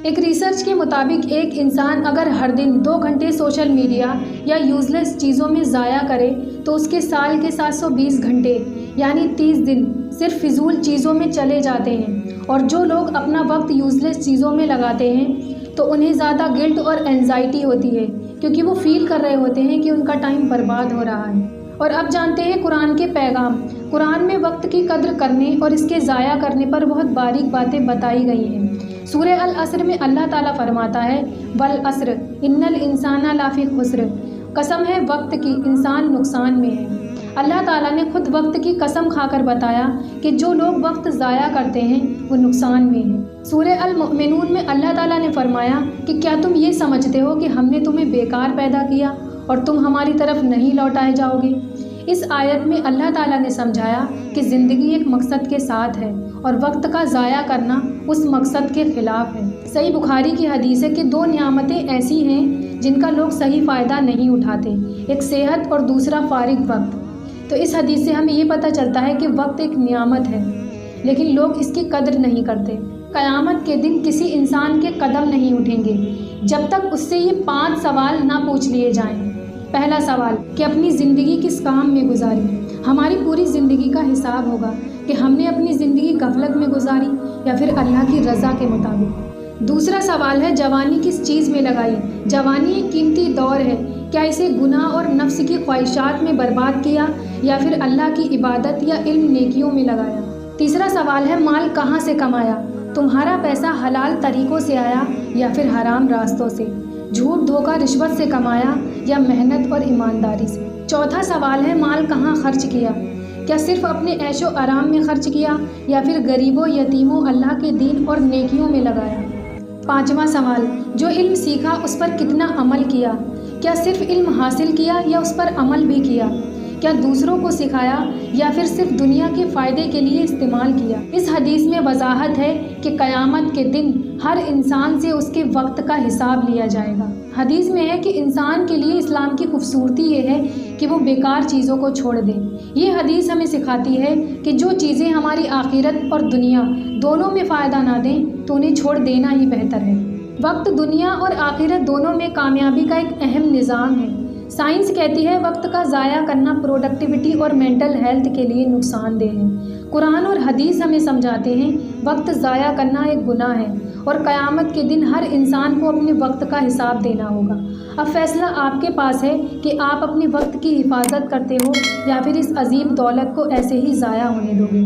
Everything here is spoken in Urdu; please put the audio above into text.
ایک ریسرچ کے مطابق ایک انسان اگر ہر دن 2 گھنٹے سوشل میڈیا یا یوزلیس چیزوں میں ضائع کرے تو اس کے سال کے 720 گھنٹے یعنی 30 دن صرف فضول چیزوں میں چلے جاتے ہیں۔ اور جو لوگ اپنا وقت یوزلیس چیزوں میں لگاتے ہیں تو انہیں زیادہ گلٹ اور اینزائٹی ہوتی ہے، کیونکہ وہ فیل کر رہے ہوتے ہیں کہ ان کا ٹائم برباد ہو رہا ہے۔ اور اب جانتے ہیں قرآن کے پیغام۔ قرآن میں وقت کی قدر کرنے اور اس کے ضائع کرنے پر بہت باریک باتیں بتائی گئی ہیں۔ سورہ العصر میں اللہ تعالیٰ فرماتا ہے والعصر ان الانسان لفی خسر، قسم ہے وقت کی، انسان نقصان میں ہے۔ اللہ تعالیٰ نے خود وقت کی قسم کھا کر بتایا کہ جو لوگ وقت ضائع کرتے ہیں وہ نقصان میں ہیں۔ سورہ المؤمنون میں اللہ تعالیٰ نے فرمایا کہ کیا تم یہ سمجھتے ہو کہ ہم نے تمہیں بیکار پیدا کیا اور تم ہماری طرف نہیں لوٹائے جاؤ گے؟ اس آیت میں اللہ تعالیٰ نے سمجھایا کہ زندگی ایک مقصد کے ساتھ ہے اور وقت کا ضائع کرنا اس مقصد کے خلاف ہے۔ صحیح بخاری کی حدیث ہے کہ 2 نعمتیں ایسی ہیں جن کا لوگ صحیح فائدہ نہیں اٹھاتے، ایک صحت اور دوسرا فارغ وقت۔ تو اس حدیث سے ہمیں یہ پتہ چلتا ہے کہ وقت ایک نعمت ہے لیکن لوگ اس کی قدر نہیں کرتے۔ قیامت کے دن کسی انسان کے قدم نہیں اٹھیں گے جب تک اس سے یہ 5 سوال نہ پوچھ لیے جائیں۔ پہلا سوال کہ اپنی زندگی کس کام میں گزاری؟ ہماری پوری زندگی کا حساب ہوگا کہ ہم نے اپنی زندگی غفلت میں گزاری یا پھر اللہ کی رضا کے مطابق۔ دوسرا سوال ہے جوانی کس چیز میں لگائی؟ جوانی ایک قیمتی دور ہے، کیا اسے گناہ اور نفس کی خواہشات میں برباد کیا یا پھر اللہ کی عبادت یا علم نیکیوں میں لگایا؟ تیسرا سوال ہے مال کہاں سے کمایا؟ تمہارا پیسہ حلال طریقوں سے آیا یا پھر حرام راستوں سے؟ جھوٹ دھوکہ رشوت سے کمایا یا محنت اور ایمانداری سے؟ چوتھا سوال ہے مال کہاں خرچ کیا؟ کیا صرف اپنے عیش و آرام میں خرچ کیا یا پھر غریبوں، یتیموں، اللہ کے دین اور نیکیوں میں لگایا؟ پانچواں سوال جو علم سیکھا اس پر کتنا عمل کیا؟ کیا صرف علم حاصل کیا یا اس پر عمل بھی کیا؟ کیا دوسروں کو سکھایا یا پھر صرف دنیا کے فائدے کے لیے استعمال کیا؟ اس حدیث میں وضاحت ہے کہ قیامت کے دن ہر انسان سے اس کے وقت کا حساب لیا جائے گا۔ حدیث میں ہے کہ انسان کے لیے اسلام کی خوبصورتی یہ ہے کہ وہ بیکار چیزوں کو چھوڑ دے۔ یہ حدیث ہمیں سکھاتی ہے کہ جو چیزیں ہماری آخرت اور دنیا دونوں میں فائدہ نہ دیں تو انہیں چھوڑ دینا ہی بہتر ہے۔ وقت دنیا اور آخرت دونوں میں کامیابی کا ایک اہم نظام ہے۔ سائنس کہتی ہے وقت کا ضائع کرنا پروڈکٹیوٹی اور مینٹل ہیلتھ کے لیے نقصان دہ ہے۔ قرآن اور حدیث ہمیں سمجھاتے ہیں وقت ضائع کرنا ایک گناہ ہے اور قیامت کے دن ہر انسان کو اپنے وقت کا حساب دینا ہوگا۔ اب فیصلہ آپ کے پاس ہے کہ آپ اپنے وقت کی حفاظت کرتے ہو یا پھر اس عظیم دولت کو ایسے ہی ضائع ہونے دو گے۔